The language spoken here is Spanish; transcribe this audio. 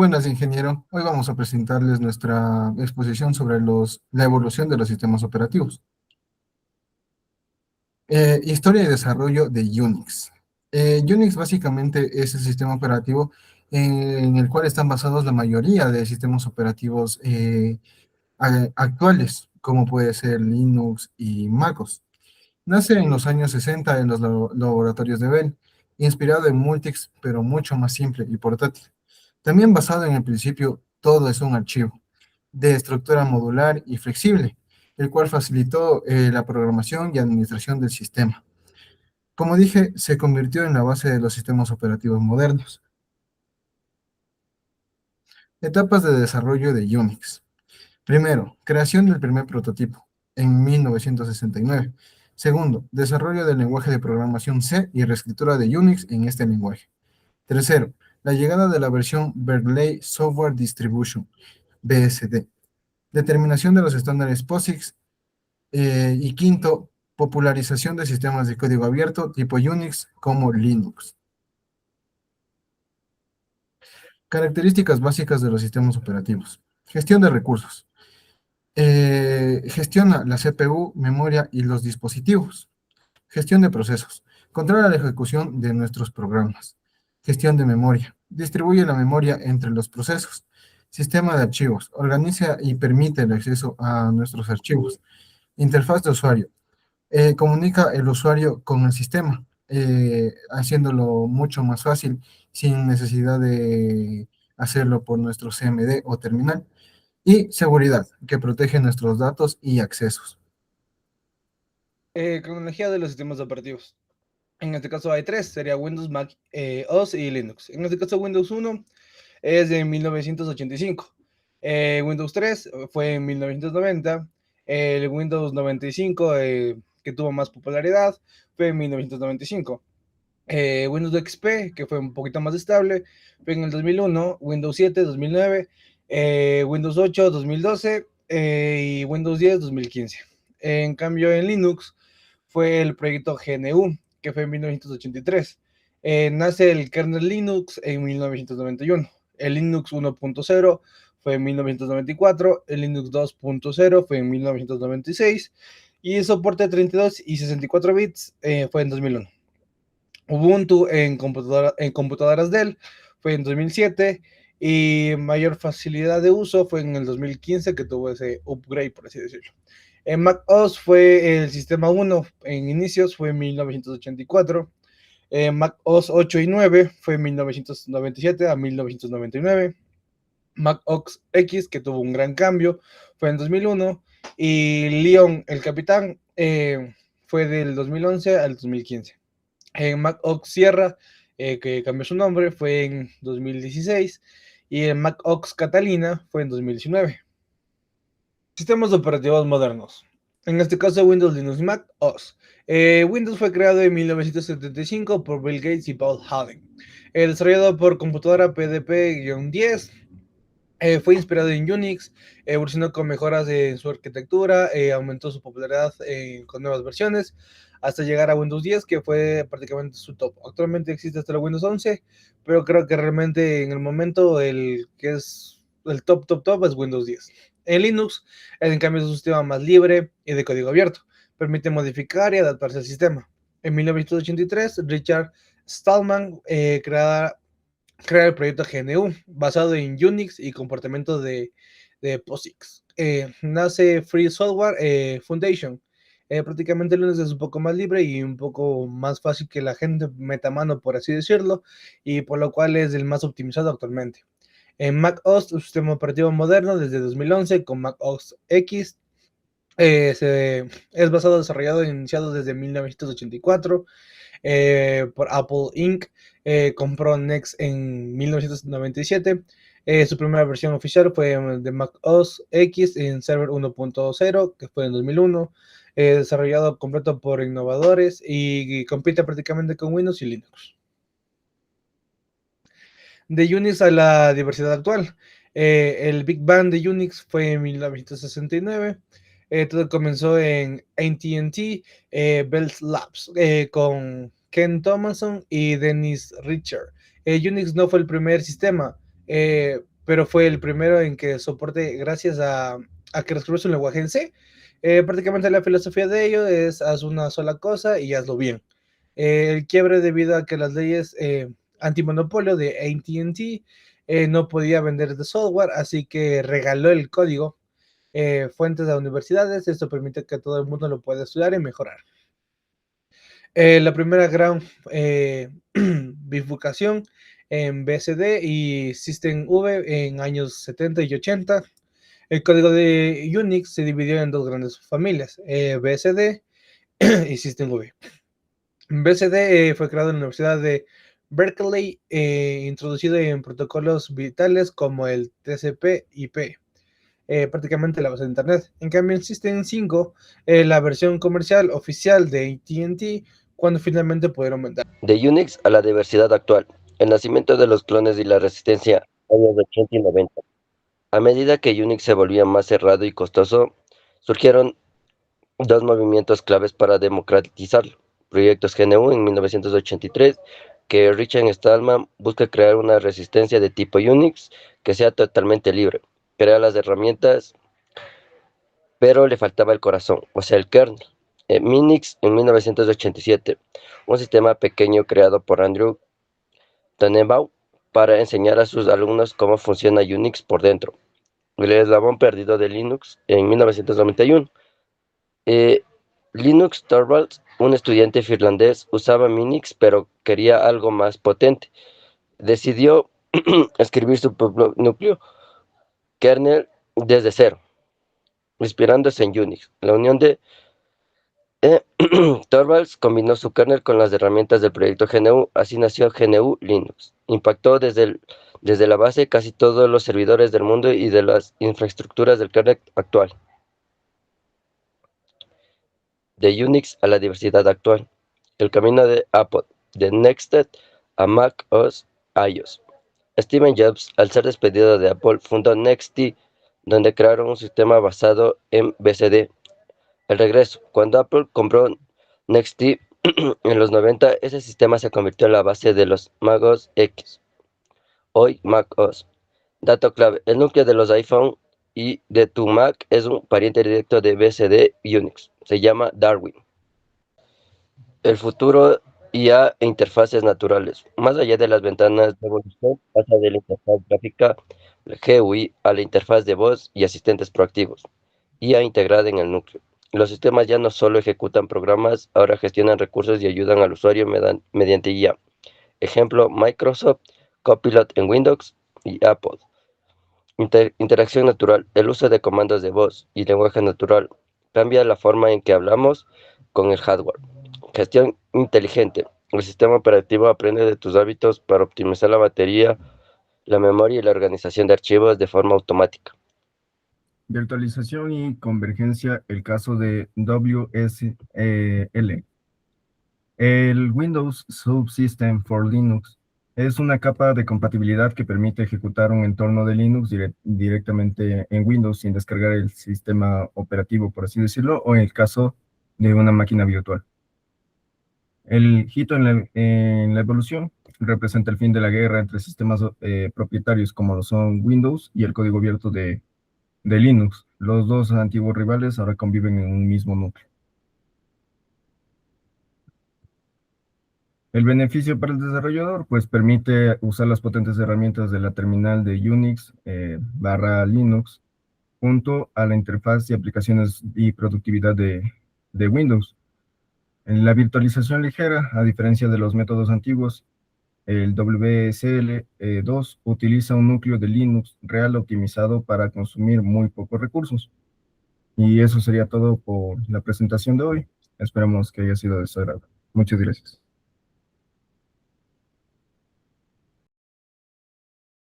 Buenas, ingeniero. Hoy vamos a presentarles nuestra exposición sobre la evolución de los sistemas operativos. Historia y desarrollo de Unix. Unix básicamente es el sistema operativo en el cual están basados la mayoría de sistemas operativos actuales, como puede ser Linux y MacOS. Nace en los años 60 en los laboratorios de Bell, inspirado en Multics, pero mucho más simple y portátil. También basado en el principio todo es un archivo, de estructura modular y flexible, el cual facilitó la programación y administración del sistema. Como dije, se convirtió en la base de los sistemas operativos modernos. Etapas de desarrollo de Unix. Primero, creación del primer prototipo, en 1969. Segundo, desarrollo del lenguaje de programación C y reescritura de Unix en este lenguaje. Tercero, la llegada de la versión Berkeley Software Distribution, BSD. Determinación de los estándares POSIX. Y quinto, popularización de sistemas de código abierto tipo Unix como Linux. Características básicas de los sistemas operativos. Gestión de recursos. Gestiona la CPU, memoria y los dispositivos. Gestión de procesos. Controla la ejecución de nuestros programas. Gestión de memoria. Distribuye la memoria entre los procesos. Sistema de archivos. Organiza y permite el acceso a nuestros archivos. Interfaz de usuario. Comunica el usuario con el sistema, haciéndolo mucho más fácil sin necesidad de hacerlo por nuestro CMD o terminal. Y seguridad, que protege nuestros datos y accesos. Cronología de los sistemas operativos. En este caso hay tres, sería Windows, Mac OS y Linux. En este caso Windows 1 es de 1985. Windows 3 fue en 1990. El Windows 95, que tuvo más popularidad, fue en 1995. Windows XP, que fue un poquito más estable, fue en el 2001. Windows 7, 2009. Windows 8, 2012. Y Windows 10, 2015. En cambio, en Linux fue el proyecto GNU, que fue en 1983. Nace el kernel Linux en 1991. El Linux 1.0 fue en 1994. El Linux 2.0 fue en 1996. Y el soporte 32 y 64 bits fue en 2001. Ubuntu en computadoras Dell fue en 2007 y mayor facilidad de uso fue en el 2015, que tuvo ese upgrade, por así decirlo. En Mac OS fue el sistema 1 en inicios, fue en 1984. Mac OS 8 y 9 fue en 1997 a 1999. Mac OS X, que tuvo un gran cambio, fue en 2001. Y Leon, el capitán, fue del 2011 al 2015. En Mac OS Sierra, que cambió su nombre, fue en 2016. Y en Mac OS Catalina fue en 2019. Sistemas operativos modernos. En este caso, Windows, Linux, Mac OS. Windows fue creado en 1975 por Bill Gates y Paul Allen. Desarrollado por computadora PDP-10. Fue inspirado en Unix, evolucionó con mejoras en su arquitectura, aumentó su popularidad con nuevas versiones, hasta llegar a Windows 10, que fue prácticamente su top. Actualmente existe hasta el Windows 11, pero creo que realmente en el momento el que es el top es Windows 10. En Linux, en cambio, es un sistema más libre y de código abierto. Permite modificar y adaptarse al sistema. En 1983, Richard Stallman crea el proyecto GNU, basado en Unix y comportamiento de POSIX. Nace Free Software Foundation. Prácticamente el Linux es un poco más libre y un poco más fácil que la gente meta mano, por así decirlo, y por lo cual es el más optimizado actualmente. En Mac OS, un sistema operativo moderno desde 2011 con Mac OS X. Es basado, desarrollado e iniciado desde 1984 por Apple Inc. Compró Next en 1997. Su primera versión oficial fue de Mac OS X en Server 1.0, que fue en 2001. Desarrollado completo por innovadores y compite prácticamente con Windows y Linux. De Unix a la diversidad actual. El Big Bang de Unix fue en 1969. Todo comenzó en AT&T Bell Labs con Ken Thomason y Dennis Richard. Unix no fue el primer sistema. pero fue el primero en que soporte gracias a que reescribió su lenguaje en C. Prácticamente la filosofía de ello es haz una sola cosa y hazlo bien. El quiebre debido a que las leyes antimonopolio de AT&T no podía vender de software, así que regaló el código fuentes a universidades. Esto permite que todo el mundo lo pueda estudiar y mejorar. La primera gran bifurcación en BSD y System V en años 70 y 80. El código de Unix se dividió en dos grandes familias, BSD y System V. BSD fue creado en la Universidad de Berkeley, introducido en protocolos vitales como el TCP/IP. Prácticamente la base de Internet. En cambio, en System 5, la versión comercial oficial de AT&T, cuando finalmente pudieron vender. De Unix a la diversidad actual, el nacimiento de los clones y la resistencia, años 80 y 90. A medida que Unix se volvía más cerrado y costoso, surgieron dos movimientos claves para democratizarlo. Proyectos GNU en 1983, que Richard Stallman busca crear una resistencia de tipo Unix que sea totalmente libre. Crea las herramientas, pero le faltaba el corazón, o sea, el kernel. Minix en 1987, un sistema pequeño creado por Andrew Tannenbaum para enseñar a sus alumnos cómo funciona Unix por dentro. El eslabón perdido de Linux en 1991. Linus Torvalds, un estudiante finlandés, usaba Minix pero quería algo más potente. Decidió escribir su propio núcleo kernel desde cero, inspirándose en Unix. La unión de Torvalds combinó su kernel con las herramientas del proyecto GNU, así nació GNU Linux. Impactó desde la base casi todos los servidores del mundo y de las infraestructuras del kernel actual. De Unix a la diversidad actual. El camino de Apple, de Nextcloud a Mac OS iOS. Steve Jobs, al ser despedido de Apple, fundó NextT, donde crearon un sistema basado en BCD. El regreso. Cuando Apple compró NextT en los 90, ese sistema se convirtió en la base de los Mac OS X, hoy Mac OS. Dato clave: el núcleo de los iPhone y de tu Mac es un pariente directo de BCD y Unix. Se llama Darwin. El futuro IA e interfaces naturales. Más allá de las ventanas de evolución, pasa de la interfaz gráfica, el GUI, a la interfaz de voz y asistentes proactivos. IA integrada en el núcleo. Los sistemas ya no solo ejecutan programas, ahora gestionan recursos y ayudan al usuario mediante IA. Ejemplo: Microsoft Copilot en Windows y Apple. Interacción natural. El uso de comandos de voz y lenguaje natural cambia la forma en que hablamos con el hardware. Gestión inteligente. El sistema operativo aprende de tus hábitos para optimizar la batería, la memoria y la organización de archivos de forma automática. Virtualización y convergencia, el caso de WSL. El Windows Subsystem for Linux es una capa de compatibilidad que permite ejecutar un entorno de Linux directamente en Windows sin descargar el sistema operativo, por así decirlo, o en el caso de una máquina virtual. El hito en la evolución representa el fin de la guerra entre sistemas propietarios como lo son Windows y el código abierto de Linux. Los dos antiguos rivales ahora conviven en un mismo núcleo. El beneficio para el desarrollador, pues permite usar las potentes herramientas de la terminal de Unix /Linux junto a la interfaz y aplicaciones y productividad de Windows. En la virtualización ligera, a diferencia de los métodos antiguos, el WSL2 utiliza un núcleo de Linux real optimizado para consumir muy pocos recursos. Y eso sería todo por la presentación de hoy. Esperamos que haya sido de su agrado. Muchas gracias.